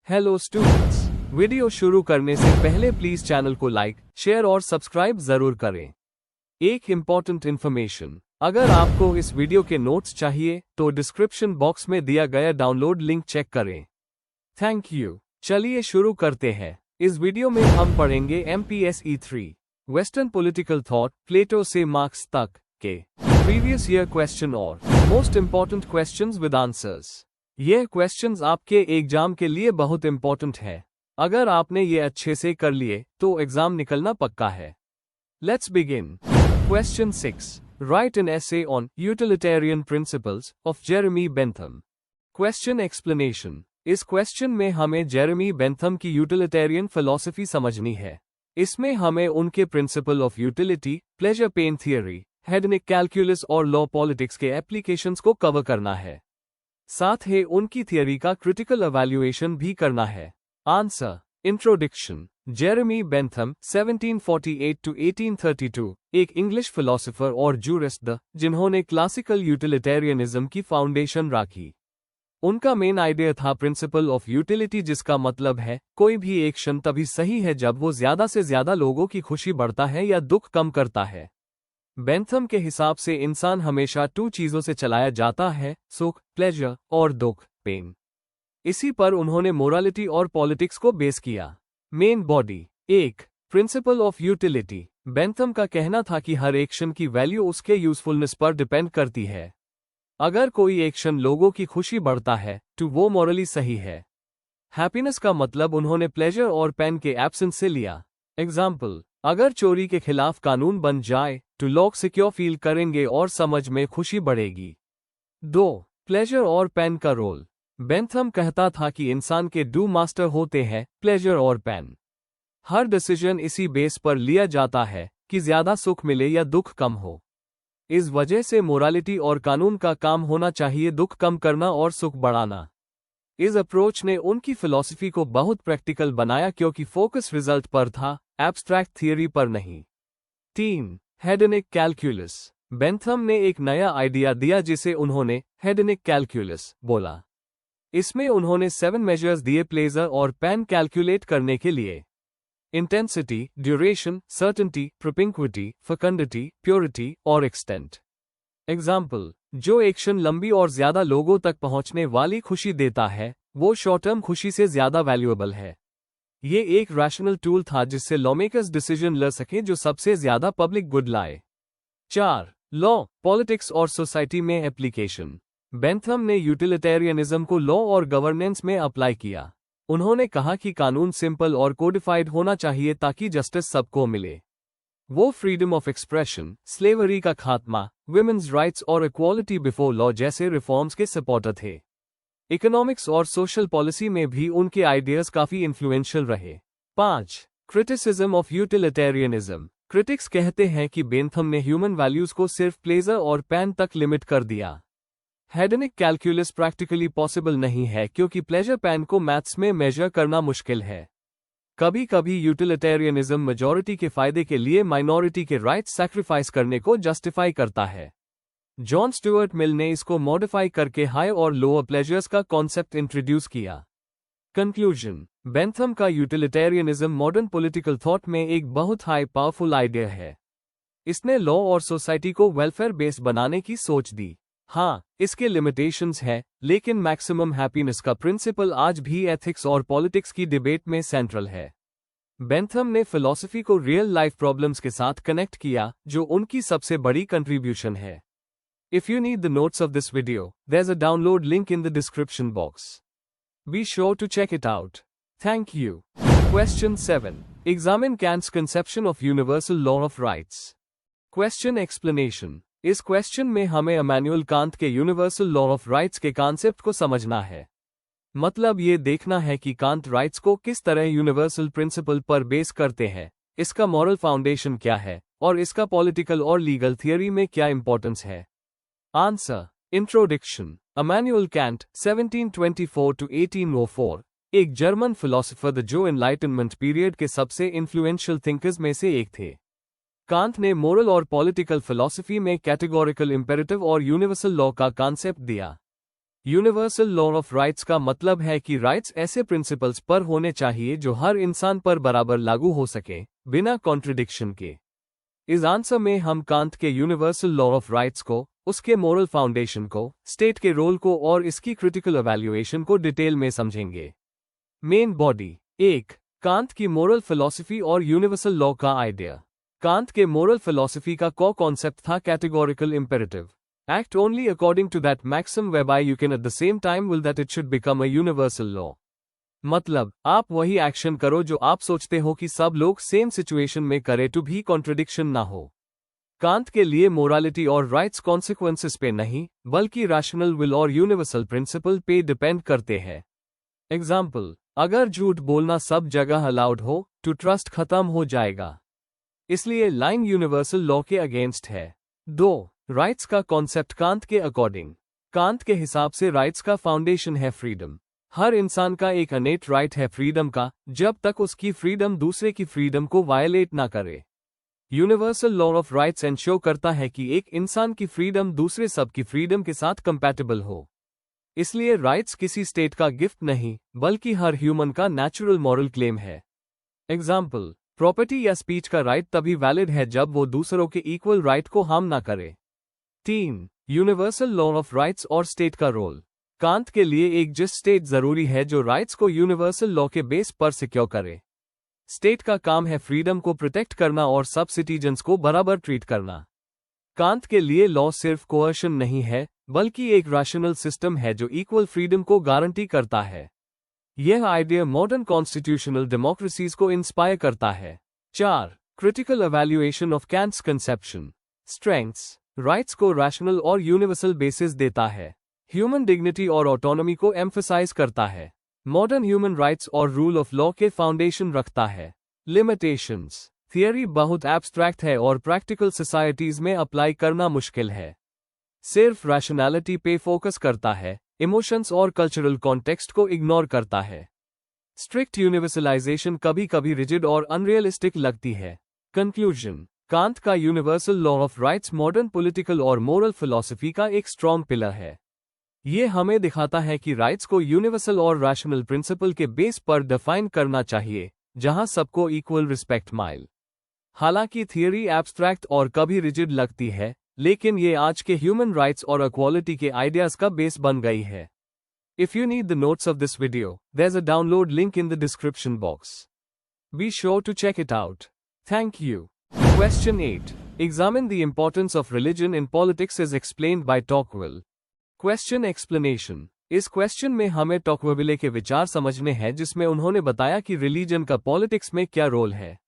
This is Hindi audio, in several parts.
हेलो स्टूडेंट्स, वीडियो शुरू करने से पहले प्लीज चैनल को लाइक, शेयर और सब्सक्राइब जरूर करें। एक इम्पॉर्टेंट इन्फॉर्मेशन, अगर आपको इस वीडियो के नोट्स चाहिए तो डिस्क्रिप्शन बॉक्स में दिया गया डाउनलोड लिंक चेक करें। Thank you. चलिए शुरू करते हैं। इस वीडियो में हम पढ़ेंगे MPSE 3 वेस्टर्न पॉलिटिकल थॉट प्लेटो से मार्क्स तक के प्रीवियस ईयर क्वेश्चन और most important questions with answers. ये क्वेश्चंस आपके एग्जाम के लिए बहुत इंपॉर्टेंट है। अगर आपने ये अच्छे से कर लिए तो एग्जाम निकलना पक्का है। Let's begin. Question 6, write an essay on utilitarian principles of Jeremy Bentham. Question explanation. इस क्वेश्चन में हमें जेरेमी बेंथम की यूटिलिटेरियन फिलॉसफी समझनी है। इसमें हमें उनके principle of utility, pleasure pain theory, hedonic calculus और लॉ पॉलिटिक्स के एप्लीकेशंस को कवर करना है। साथ ही उनकी थियरी का क्रिटिकल एवैल्यूएशन भी करना है। Answer. Introduction. Jeremy Bentham 1748 to 1832 एक इंग्लिश फिलोसोफर और जूरिस्ट जिन्होंने क्लासिकल यूटिलिटेरियनिज्म की फाउंडेशन रखी। उनका मेन आइडिया था प्रिंसिपल ऑफ यूटिलिटी, जिसका मतलब है कोई भी एक्शन तभी सही है जब वो ज्यादा से ज्यादा लोगों की खुशी बढ़ता है या दुख कम करता है। बेंथम के हिसाब से इंसान हमेशा 2 चीजों से चलाया जाता है, सुख, प्लेजर, और दुख, पेन। इसी पर उन्होंने मोरालिटी और पॉलिटिक्स को बेस किया। Main body. 1. Principal of utility. Bentham का कहना था कि हर एक्शन की वैल्यू उसके यूजफुलनेस पर डिपेंड करती है। अगर कोई एक्शन लोगों की खुशी बढ़ता है तो वो मॉरली सही है। हैप्पीनेस का मतलब उन्होंने प्लेजर और पेन के एब्सेंस से लिया। एग्जाम्पल, अगर चोरी के खिलाफ कानून बन जाए तो लोग सिक्योर फील करेंगे और समझ में खुशी बढ़ेगी। 2. प्लेजर और पेन का रोल। बेंथम कहता था कि इंसान के 2 मास्टर होते हैं, प्लेजर और पेन। हर डिसीजन इसी बेस पर लिया जाता है कि ज्यादा सुख मिले या दुख कम हो। इस वजह से मोरालिटी और कानून का काम होना चाहिए दुख कम करना और सुख बढ़ाना। इस अप्रोच ने उनकी फिलॉसफी को बहुत प्रैक्टिकल बनाया क्योंकि फोकस रिजल्ट पर था, एब्स्ट्रैक्ट थियरी पर नहीं। 3. हेडनिक कैलकुलस। बेंथम ने एक नया आइडिया दिया जिसे उन्होंने हेडनिक कैलकुलस बोला। इसमें उन्होंने 7 मेजर्स दिए प्लेजर और पेन कैलकुलेट करने के लिए। Intensity, duration, certainty, propinquity, fecundity, purity और एक्सटेंट। एग्जाम्पल, जो एक्शन लंबी और ज्यादा लोगों तक पहुंचने वाली खुशी देता है वो शॉर्ट टर्म खुशी से ज्यादा वैल्यूएबल है। ये एक रैशनल टूल था जिससे लॉमेकर्स डिसीजन ले सके जो सबसे ज्यादा पब्लिक गुड लाए। 4. लॉ, पॉलिटिक्स और सोसाइटी में एप्लीकेशन। बेंथम ने यूटिलिटेरियनिज्म को लॉ और गवर्नेंस में अप्लाई किया। उन्होंने कहा कि कानून सिंपल और कोडिफाइड होना चाहिए ताकि जस्टिस सबको मिले। वो फ्रीडम ऑफ एक्सप्रेशन, स्लेवरी का खात्मा, विमेन्स राइट्स और इक्वालिटी बिफोर लॉ जैसे रिफॉर्म्स के सपोर्टर थे। इकोनॉमिक्स और सोशल पॉलिसी में भी उनके आइडियाज काफी इन्फ्लुएंशियल रहे। 5. Criticism of utilitarianism. क्रिटिक्स कहते हैं कि बेंथम ने ह्यूमन वैल्यूज को सिर्फ प्लेजर और पेन तक लिमिट कर दिया। हेडनिक कैलकुलस प्रैक्टिकली पॉसिबल नहीं है क्योंकि प्लेजर पेन को मैथ्स में मेजर करना मुश्किल है। कभी कभी यूटिलिटेरियनिज्म मेजॉरिटी के फायदे के लिए माइनॉरिटी के राइट्स सैक्रिफाइस करने को जस्टिफाई करता है। जॉन स्टुअर्ट मिल ने इसको मॉडिफाई करके हाई और लोअर प्लेजर्स का कॉन्सेप्ट इंट्रोड्यूस किया। कंक्लूजन। बेंथम का यूटिलिटेरियनिज्म मॉडर्न पॉलिटिकल थॉट में एक बहुत हाई पावरफुल आइडिया है। इसने लॉ और सोसाइटी को वेलफेयर बेस्ड बनाने की सोच दी। हाँ, इसके लिमिटेशंस हैं, लेकिन मैक्सिमम हैप्पीनेस का प्रिंसिपल आज भी एथिक्स और पॉलिटिक्स की डिबेट में सेंट्रल है। बेंथम ने फिलॉसफी को रियल लाइफ प्रॉब्लम्स के साथ कनेक्ट किया, जो उनकी सबसे बड़ी कंट्रीब्यूशन है। If you need the notes of this video, there's a download link in the description box. Be sure to check it out. Thank you. Question 7. Examine Kant's conception of universal law of rights. Question explanation. इस क्वेश्चन में हमें इमैनुअल कांत के यूनिवर्सल लॉ ऑफ राइट्स के कॉन्सेप्ट को समझना है। मतलब ये देखना है कि कांत राइट्स को किस तरह यूनिवर्सल प्रिंसिपल पर बेस करते हैं, इसका मॉरल फाउंडेशन क्या है और इसका पॉलिटिकल और लीगल थियरी में क्या इंपॉर्टेंस है। Answer. Introduction. Immanuel Kant 1724 to 1804 एक जर्मन फिलोसोफर जो एनलाइटनमेंट पीरियड के सबसे इन्फ्लुएंशियल थिंकर्स में से एक थे। कांत ने मोरल और पॉलिटिकल फिलॉसफी में कैटेगोरिकल इंपेरेटिव और यूनिवर्सल लॉ का कॉन्सेप्ट दिया। यूनिवर्सल लॉ ऑफ राइट्स का मतलब है कि राइट्स ऐसे प्रिंसिपल्स पर होने चाहिए जो हर इंसान पर बराबर लागू हो सके, बिना कॉन्ट्रडिक्शन के। इस आंसर में हम कांत के यूनिवर्सल लॉ ऑफ राइट्स को, उसके मोरल फाउंडेशन को, स्टेट के रोल को और इसकी क्रिटिकल एवैल्यूएशन को डिटेल में समझेंगे। Main body. 1. कांत की मोरल फिलॉसफी और यूनिवर्सल लॉ का आइडिया। कांत के मोरल फिलॉसफी का को कॉन्सेप्ट था categorical imperative. Act only according to that maxim whereby you can at the same time will that it should become a universal law. मतलब, आप वही एक्शन करो जो आप सोचते हो कि सब लोग सेम सिचुएशन में करे टू भी कॉन्ट्रडिक्शन ना हो। कांत के लिए मोरालिटी और राइट्स कॉन्सिक्वेंसेस पे नहीं, बल्कि रैशनल विल और यूनिवर्सल प्रिंसिपल पे डिपेंड करते हैं। एग्जाम्पल, अगर झूठ बोलना सब जगह अलाउड हो, तो ट्रस्ट खत्म हो जाएगा। इसलिए लाइन यूनिवर्सल लॉ के अगेंस्ट है। 2. राइट्स का कॉन्सेप्ट। कांत के अकॉर्डिंग, कांत के हिसाब से राइट्स का फाउंडेशन है फ्रीडम। हर इंसान का एक अनेट राइट है फ्रीडम का, जब तक उसकी फ्रीडम दूसरे की फ्रीडम को वायलेट ना करे। Universal law of rights ensure करता है कि एक इंसान की फ्रीडम दूसरे सब की फ्रीडम के साथ कंपैटिबल हो। इसलिए राइट्स किसी स्टेट का गिफ्ट नहीं, बल्कि हर ह्यूमन का नेचुरल मॉरल क्लेम है। एग्जाम्पल, प्रॉपर्टी या स्पीच का राइट तभी वैलिड है जब वो दूसरों के इक्वल राइट को हार्म ना करे। 3. यूनिवर्सल लॉ ऑफ राइट्स और स्टेट का रोल। कांत के लिए एक जस्ट स्टेट जरूरी है जो राइट्स को यूनिवर्सल लॉ के बेस पर सिक्योर करे। स्टेट का काम है फ्रीडम को प्रोटेक्ट करना और सब सिटीजन्स को बराबर ट्रीट करना। कांत के लिए लॉ सिर्फ कोअर्शन नहीं है, बल्कि एक रैशनल सिस्टम है जो इक्वल फ्रीडम को गारंटी करता है। यह आइडिया मॉडर्न कॉन्स्टिट्यूशनल डेमोक्रेसीज को इंस्पायर करता है। 4. Critical evaluation of Kant's conception. Strengths. Rights को रैशनल और यूनिवर्सल बेसिस देता है। ह्यूमन डिग्निटी और ऑटोनॉमी को एम्फसाइज करता है। मॉडर्न ह्यूमन राइट्स और रूल ऑफ लॉ के फाउंडेशन रखता है। लिमिटेशंस। थियरी बहुत एब्स्ट्रैक्ट है और प्रैक्टिकल सोसाइटीज में अप्लाई करना मुश्किल है। सिर्फ रैशनैलिटी पे फोकस करता है, इमोशंस और कल्चरल कॉन्टेक्स्ट को इग्नोर करता है। स्ट्रिक्ट यूनिवर्सलाइजेशन कभी कभी रिजिड और अनरियलिस्टिक लगती है। कंक्लूजन, कांत का universal law of rights modern political और मोरल फिलॉसफी का एक स्ट्रॉन्ग पिलर है। ये हमें दिखाता है कि राइट्स को यूनिवर्सल और रैशनल प्रिंसिपल के बेस पर डिफाइन करना चाहिए, जहां सबको इक्वल रिस्पेक्ट मिले। हालांकि थियरी एब्स्ट्रैक्ट और कभी रिजिड लगती है, लेकिन ये आज के ह्यूमन राइट्स और इक्वालिटी के आइडियाज का बेस बन गई है। If you need the notes of this video, there's a download link in the description box. Be sure to check it out. Thank you. Question 8. Examine the importance of religion in politics as explained by Tocqueville. Question explanation. इस क्वेश्चन में हमें टॉकविले के विचार समझने हैं जिसमें उन्होंने बताया कि रिलीजन का पॉलिटिक्स में क्या रोल है।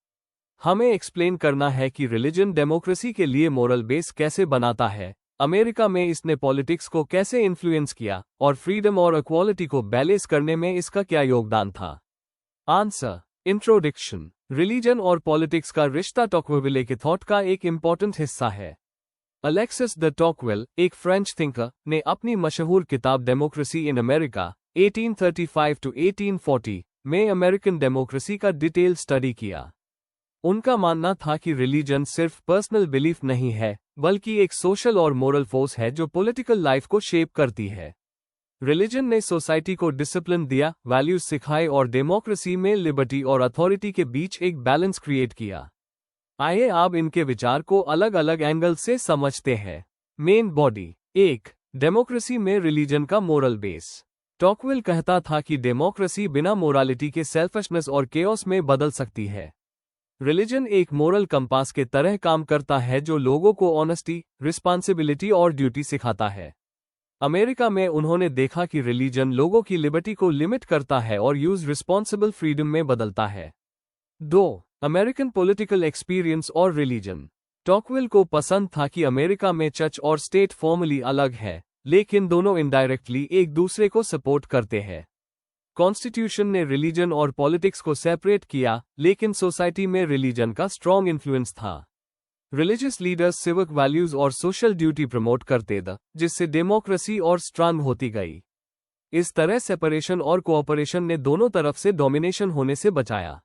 हमें एक्सप्लेन करना है कि रिलीजन डेमोक्रेसी के लिए मोरल बेस कैसे बनाता है, अमेरिका में इसने पॉलिटिक्स को कैसे इन्फ्लुएंस किया, और फ्रीडम और इक्वालिटी को बैलेंस करने में इसका क्या योगदान था। आंसर। इंट्रोडक्शन। रिलीजन और पॉलिटिक्स का रिश्ता टॉकविले के थॉट का एक इंपॉर्टेंट हिस्सा है। अलेक्सिस द टॉकविल, एक फ्रेंच थिंकर, ने अपनी मशहूर किताब डेमोक्रेसी इन अमेरिका 1835 to 1840 में अमेरिकन डेमोक्रेसी का डिटेल स्टडी किया। उनका मानना था कि रिलीजन सिर्फ पर्सनल बिलीफ नहीं है, बल्कि एक सोशल और मोरल फोर्स है जो पॉलिटिकल लाइफ को शेप करती है। रिलीजन ने सोसाइटी को डिसिप्लिन दिया, वैल्यूज सिखाए और डेमोक्रेसी में लिबर्टी और अथॉरिटी के बीच एक बैलेंस क्रिएट किया। आइए अब इनके विचार को अलग अलग एंगल से समझते हैं। Main body. 1. डेमोक्रेसी में रिलीजन का मोरल बेस। टॉकविल कहता था कि डेमोक्रेसी बिना मोरालिटी के सेल्फिशनेस और केओस में बदल सकती है। रिलीजन एक मोरल कंपास के तरह काम करता है जो लोगों को ऑनेस्टी, रिस्पॉन्सिबिलिटी और ड्यूटी सिखाता है। अमेरिका में उन्होंने देखा कि रिलीजन लोगों की लिबर्टी को लिमिट करता है और यूज रिस्पॉन्सिबल फ्रीडम में बदलता है। 2. अमेरिकन पॉलिटिकल एक्सपीरियंस और रिलीजन। टॉकविल को पसंद था कि अमेरिका में चर्च और स्टेट फॉर्मली अलग है, लेकिन दोनों इनडायरेक्टली एक दूसरे को सपोर्ट करते हैं। कॉन्स्टिट्यूशन ने रिलीजन और पॉलिटिक्स को सेपरेट किया, लेकिन सोसाइटी में रिलीजन का स्ट्रॉन्ग इन्फ्लुएंस था। रिलीजियस लीडर्स सिविक वैल्यूज और सोशल ड्यूटी प्रमोट करते थे, जिससे डेमोक्रेसी और स्ट्रांग होती गई। इस तरह सेपरेशन और कोऑपरेशन ने दोनों तरफ से डोमिनेशन होने से बचाया।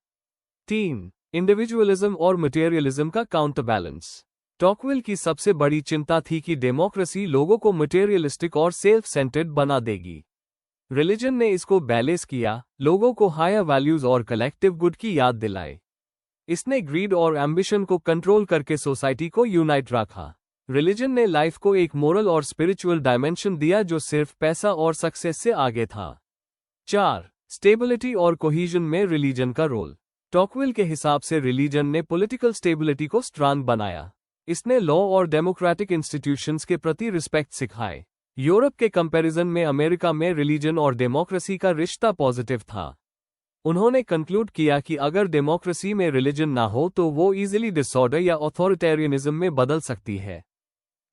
3. इंडिविजुअलिज्म और मटेरियलिज्म का काउंटर बैलेंस। टॉकविल की सबसे बड़ी चिंता थी कि डेमोक्रेसी लोगों को मटेरियलिस्टिक और सेल्फ सेंटर्ड बना देगी। रिलीजन ने इसको बैलेंस किया, लोगों को हायर वैल्यूज और कलेक्टिव गुड की याद दिलाई। इसने ग्रीड और एम्बिशन को कंट्रोल करके सोसाइटी को यूनाइट रखा। रिलीजन ने लाइफ को एक मोरल और स्पिरिचुअल डायमेंशन दिया जो सिर्फ पैसा और सक्सेस से आगे था। 4. स्टेबिलिटी और कोहीजन में रिलीजन का रोल। टॉकविल के हिसाब से रिलीजन ने पॉलिटिकल स्टेबिलिटी को स्ट्रांग बनाया। इसने लॉ और डेमोक्रेटिक इंस्टीट्यूशंस के प्रति रिस्पेक्ट सिखाए। यूरोप के कंपैरिजन में अमेरिका में रिलीजन और डेमोक्रेसी का रिश्ता पॉजिटिव था। उन्होंने कंक्लूड किया कि अगर डेमोक्रेसी में रिलीजन ना हो तो वो इजीली डिसऑर्डर या ऑथोरिटेरियनिज्म में बदल सकती है।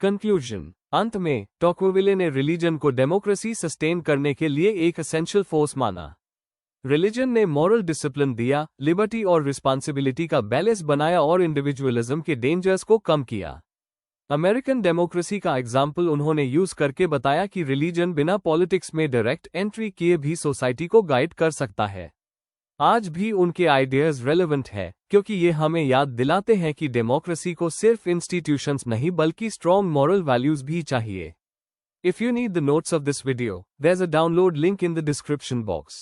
कंक्लूजन। अंत में टॉकविल ने रिलीजन को डेमोक्रेसी सस्टेन करने के लिए एक एसेंशियल फोर्स माना। रिलीजन ने मॉरल डिसिप्लिन दिया, लिबर्टी और रिस्पॉन्सिबिलिटी का बैलेंस बनाया और इंडिविजुअलिज्म के डेंजर्स को कम किया। अमेरिकन डेमोक्रेसी का एग्जाम्पल उन्होंने यूज करके बताया कि रिलीजन बिना पॉलिटिक्स में डायरेक्ट एंट्री किए भी सोसाइटी को गाइड कर सकता है। आज भी उनके आइडियाज रेलेवेंट है क्योंकि ये हमें याद दिलाते हैं कि डेमोक्रेसी को सिर्फ इंस्टीट्यूशंस नहीं बल्कि स्ट्रॉन्ग मॉरल वैल्यूज भी चाहिए। If you need the notes of this video, there is a download link in the description box.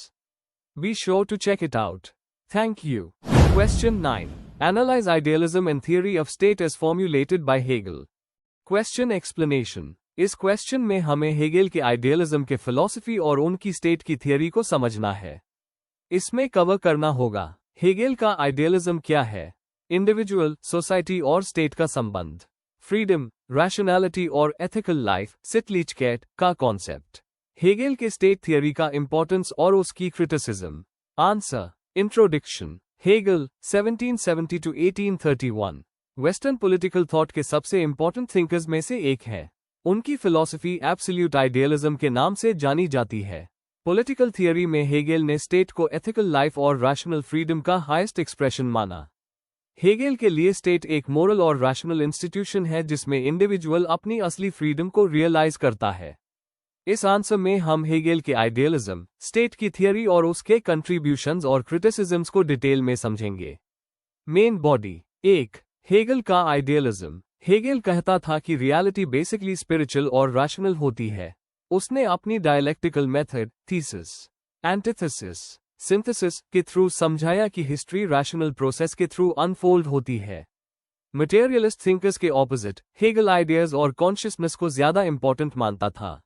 Be sure to check it out. Thank you. Question 9. Analyze idealism and theory of state as formulated by Hegel. Question explanation. इस क्वेश्चन में हमें हेगेल के आइडियलिज्म के फिलॉसफी और उनकी स्टेट की थियरी को समझना है। इसमें कवर करना होगा हेगेल का आइडियलिज्म क्या है, इंडिविजुअल, सोसाइटी और स्टेट का संबंध, फ्रीडम, रैशनैलिटी और एथिकल लाइफ, सिटलिचकेट का कॉन्सेप्ट, हेगेल के स्टेट थियरी का इंपॉर्टेंस और उसकी criticism. Answer. Introduction. Hegel 1770 to 1831 western political thought के सबसे इंपॉर्टेंट थिंकर्स में से एक है। उनकी फिलॉसफी एब्सोल्यूट आइडियलिज्म के नाम से जानी जाती है। पॉलिटिकल थियरी में हेगेल ने स्टेट को एथिकल लाइफ और रैशनल फ्रीडम का हाईएस्ट एक्सप्रेशन माना। हेगेल के लिए स्टेट एक मोरल और रैशनल इंस्टीट्यूशन है जिसमें इंडिविजुअल अपनी असली फ्रीडम को रियलाइज करता है। इस आंसर में हम हेगेल के आइडियलिज्म, स्टेट की थियरी और उसके कंट्रीब्यूशंस और क्रिटिसिज्म्स को डिटेल में समझेंगे। Main body. 1. हेगेल का आइडियलिज्म। हेगेल कहता था कि रियलिटी बेसिकली स्पिरिचुअल और रैशनल होती है। उसने अपनी dialectical method, thesis, antithesis, synthesis के थ्रू समझाया कि हिस्ट्री रैशनल प्रोसेस के थ्रू अनफोल्ड होती है। मटेरियलिस्ट थिंकर्स के ऑपोजिट हेगेल आइडियाज और कॉन्शियसनेस को ज्यादा इंपॉर्टेंट मानता था।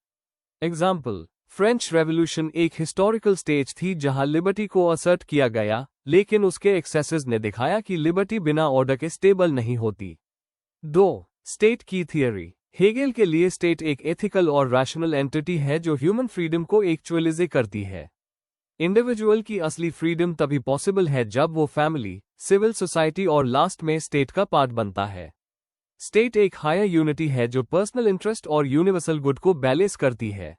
एग्जाम्पल, फ्रेंच रेवोल्यूशन एक हिस्टोरिकल स्टेज थी जहां लिबर्टी को असर्ट किया गया, लेकिन उसके एक्सेसेस ने दिखाया कि लिबर्टी बिना ऑर्डर के स्टेबल नहीं होती। 2. स्टेट की थियरी। हेगेल के लिए स्टेट एक एथिकल और रैशनल एंटिटी है जो ह्यूमन फ्रीडम को एक्चुअलाइज करती है। इंडिविजुअल की असली फ्रीडम तभी पॉसिबल है जब वो फैमिली, सिविल सोसाइटी और लास्ट में स्टेट का पार्ट बनता है। स्टेट एक हायर यूनिटी है जो पर्सनल इंटरेस्ट और यूनिवर्सल गुड को बैलेंस करती है।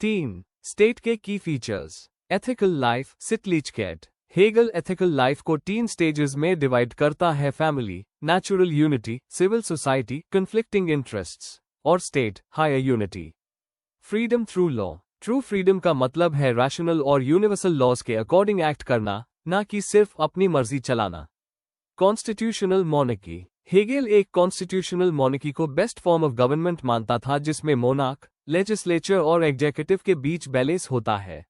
3. स्टेट के की फीचर्स। एथिकल लाइफ, सिटलिचकेट। हेगेल एथिकल लाइफ को 3 स्टेजेस में डिवाइड करता है: family, natural unity, civil society, conflicting interests, और state, higher unity. Freedom through law. True freedom का मतलब है रैशनल और यूनिवर्सल लॉज के अकॉर्डिंग एक्ट करना, ना कि सिर्फ अपनी मर्जी चलाना। Constitutional monarchy. हेगेल एक कॉन्स्टिट्यूशनल मोनार्की को बेस्ट फॉर्म ऑफ गवर्नमेंट मानता था जिसमें मोनार्क, लेजिस्लेचर और एग्जीक्यूटिव के बीच बैलेंस होता है।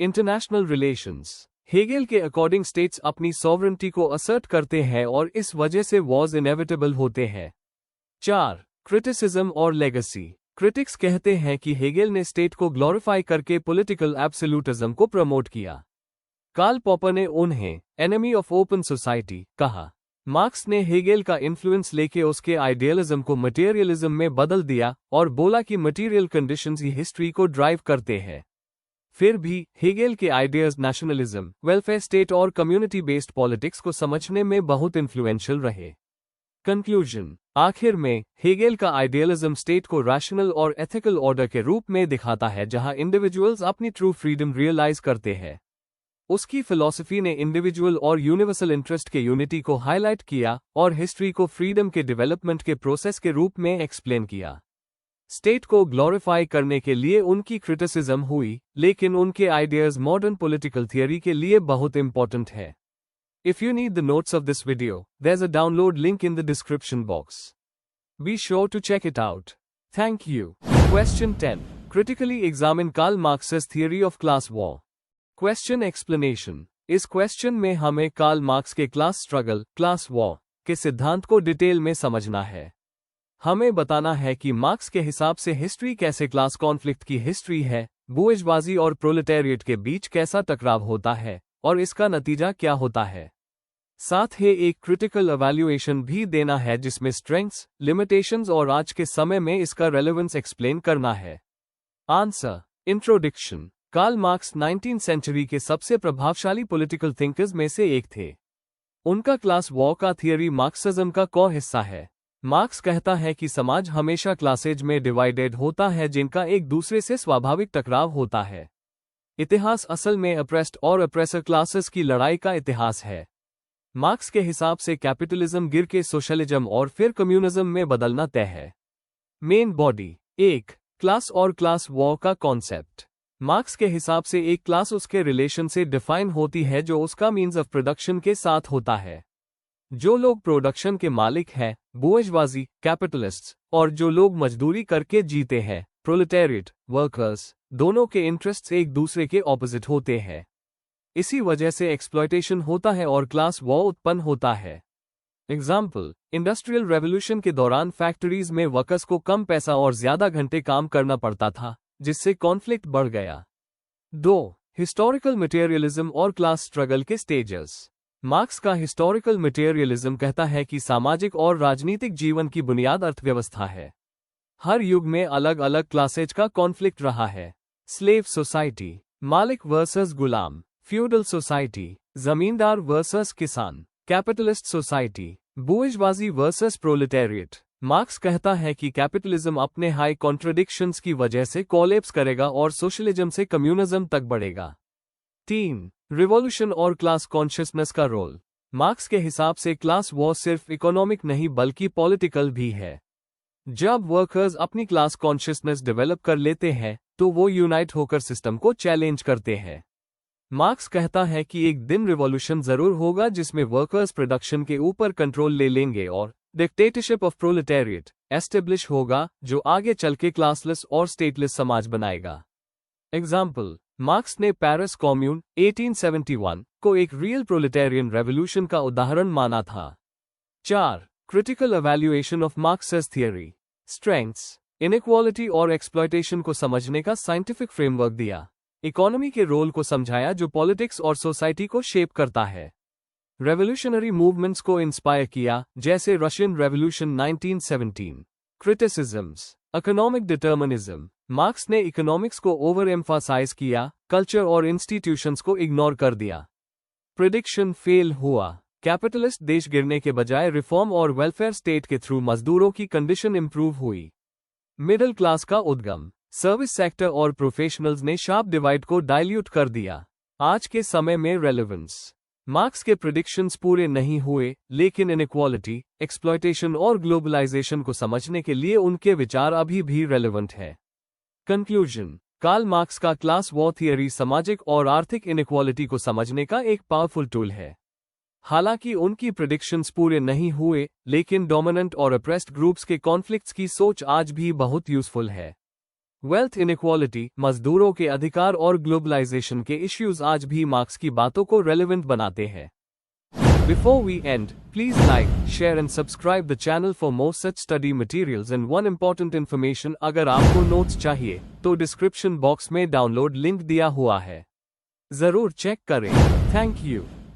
International relations. हेगेल के अकॉर्डिंग स्टेट्स अपनी सॉवरेंटी को असर्ट करते हैं और इस वजह से वॉर्स इनेविटेबल होते हैं। 4. क्रिटिसिज्म और लेगेसी। क्रिटिक्स कहते हैं कि हेगेल ने स्टेट को ग्लोरीफाई करके पॉलिटिकल एब्सोल्यूटिज्म को प्रमोट किया। कार्ल पॉपर ने उन्हें एनिमी ऑफ ओपन सोसाइटी कहा। मार्क्स ने हेगेल का इन्फ्लुएंस लेके उसके आइडियलिज्म को मटेरियलिज्म में बदल दिया और बोला कि मटेरियल कंडीशंस ही हिस्ट्री को ड्राइव करते हैं। फिर भी हेगेल के आइडियाज नेशनलिज्म, वेलफेयर स्टेट और कम्युनिटी बेस्ड पॉलिटिक्स को समझने में बहुत इन्फ्लुएंशियल रहे। कंक्लूजन। आखिर में हेगेल का आइडियलिज्म स्टेट को रैशनल और एथिकल ऑर्डर के रूप में दिखाता है जहां इंडिविजुअल्स अपनी ट्रू फ्रीडम रियलाइज करते हैं। उसकी फिलॉसफी ने इंडिविजुअल और यूनिवर्सल इंटरेस्ट के यूनिटी को हाईलाइट किया और हिस्ट्री को फ्रीडम के डेवलपमेंट के प्रोसेस के रूप में एक्सप्लेन किया। स्टेट को ग्लोरीफाई करने के लिए उनकी क्रिटिसिज्म हुई, लेकिन उनके आइडियाज मॉडर्न पॉलिटिकल थियरी के लिए बहुत इंपॉर्टेंट है। If you need the notes of this video, there is a download link in the description box. Be sure to check it out. Thank you. Question 10. Critically examine Karl Marx's theory of class war. Question explanation. इस क्वेश्चन में हमें कार्ल मार्क्स के क्लास स्ट्रगल, क्लास वॉर के सिद्धांत को डिटेल में समझना है। हमें बताना है कि मार्क्स के हिसाब से हिस्ट्री कैसे क्लास कॉन्फ्लिक्ट की हिस्ट्री है, बुर्जुआजी और प्रोलेटारिएट के बीच कैसा टकराव होता है और इसका नतीजा क्या होता है। साथ ही एक क्रिटिकल इवैल्यूएशन भी देना है जिसमें स्ट्रेंथ्स, लिमिटेशंस और आज के समय में इसका रेलेवेंस एक्सप्लेन करना है। Answer. Introduction. Karl Marx 19th century के सबसे प्रभावशाली पॉलिटिकल थिंकर्स में से एक थे। उनका क्लास वॉर का थियरी मार्क्सिज्म का कोर हिस्सा है। मार्क्स कहता है कि समाज हमेशा क्लासेज में डिवाइडेड होता है जिनका एक दूसरे से स्वाभाविक टकराव होता है। इतिहास असल में अप्रेस्ड और अप्रेसर क्लासेस की लड़ाई का इतिहास है। मार्क्स के हिसाब से कैपिटलिज्म गिर के सोशलिज्म और फिर कम्युनिज्म में बदलना तय है। Main body. 1. क्लास और क्लास वॉर का कॉन्सेप्ट। मार्क्स के हिसाब से एक क्लास उसके रिलेशन से डिफाइन होती है जो उसका मीन्स ऑफ प्रोडक्शन के साथ होता है। जो लोग प्रोडक्शन के मालिक हैं, बुर्जुआजी, कैपिटलिस्ट्स, और जो लोग मजदूरी करके जीते हैं, प्रोलेटारिएट, वर्कर्स, दोनों के इंटरेस्ट्स एक दूसरे के ऑपोजिट होते हैं। इसी वजह से एक्सप्लॉयटेशन होता है और क्लास वॉर उत्पन्न होता है। एग्जाम्पल, इंडस्ट्रियल रेवोल्यूशन के दौरान फैक्ट्रीज में वर्कर्स को कम पैसा और ज्यादा घंटे काम करना पड़ता था, जिससे कॉन्फ्लिक्ट बढ़ गया। 2. हिस्टोरिकल मटेरियलिज्म और क्लास स्ट्रगल के स्टेजेस। मार्क्स का हिस्टोरिकल मटेरियलिज्म कहता है कि सामाजिक और राजनीतिक जीवन की बुनियाद अर्थव्यवस्था है। हर युग में अलग अलग क्लासेज का कॉन्फ्लिक्ट रहा है। स्लेव सोसाइटी, मालिक वर्सेस गुलाम, फ्यूडल सोसाइटी, जमींदार वर्सेस किसान, capitalist society, bourgeoisie versus proletariat. Marx कहता है कि कैपिटलिज्म अपने हाई कॉन्ट्रडिक्शंस की वजह से कोलैप्स करेगा और सोशलिज्म से कम्युनिज्म तक बढ़ेगा। 3. रिवॉल्यूशन और क्लास कॉन्शियसनेस का रोल। मार्क्स के हिसाब से क्लास वॉर सिर्फ इकोनॉमिक नहीं बल्कि पॉलिटिकल भी है। जब वर्कर्स अपनी क्लास कॉन्शियसनेस डेवलप कर लेते हैं तो वो यूनाइट होकर सिस्टम को चैलेंज करते हैं। मार्क्स कहता है कि एक दिन रिवॉल्यूशन जरूर होगा जिसमें वर्कर्स प्रोडक्शन के ऊपर कंट्रोल ले लेंगे और डिक्टेटरशिप ऑफ प्रोलेटारिएट एस्टेब्लिश होगा, जो आगे चल के क्लासलेस और स्टेटलेस समाज बनाएगा। एग्जाम्पल, मार्क्स ने पेरिस कॉम्यून 1871 को एक रियल प्रोलेटारियन रेवोल्यूशन का उदाहरण माना था। 4. Critical evaluation of Marx's theory. Strengths, inequality और एक्सप्लॉयटेशन को समझने का साइंटिफिक फ्रेमवर्क दिया। इकोनॉमी के रोल को समझाया जो पॉलिटिक्स और सोसाइटी को शेप करता है। रेवोल्यूशनरी मूवमेंट्स को इंस्पायर किया, जैसे Russian revolution 1917। Criticisms, economic determinism. Marks ने इकोनॉमिक्स को ओवर एम्फासाइज किया, कल्चर और इंस्टीट्यूशंस को इग्नोर कर दिया। प्रेडिक्शन फेल हुआ। कैपिटलिस्ट देश गिरने के बजाय रिफॉर्म और वेलफेयर स्टेट के थ्रू मजदूरों की कंडीशन इंप्रूव हुई। मिडिल क्लास का उद्गम। सर्विस सेक्टर और प्रोफेशनल्स ने शार्प डिवाइड को डाइल्यूट कर दिया। आज के समय में रेलेवेंस। मार्क्स के प्रेडिक्शंस पूरे नहीं हुए, लेकिन इनइक्वालिटी, एक्सप्लॉयटेशन और ग्लोबलाइजेशन को समझने के लिए उनके विचार अभी भी रेलेवेंट है। कंक्लूजन। कार्ल मार्क्स का क्लास वॉर थियरी सामाजिक और आर्थिक इनइक्वालिटी को समझने का एक पावरफुल टूल है। हालांकि उनकी प्रेडिक्शंस पूरे नहीं हुए, लेकिन डोमिनेंट और अप्रेस्ड ग्रुप्स के कॉन्फ्लिक्ट्स की सोच आज भी बहुत यूजफुल है। वेल्थ इनइक्वालिटी, मजदूरों के अधिकार और ग्लोबलाइजेशन के इश्यूज आज भी मार्क्स की बातों को रेलेवेंट बनाते हैं। Before we end, please like, share and subscribe the channel for more such study materials and one important information। अगर आपको नोट्स चाहिए तो डिस्क्रिप्शन बॉक्स में डाउनलोड लिंक दिया हुआ है, जरूर चेक करें। Thank you.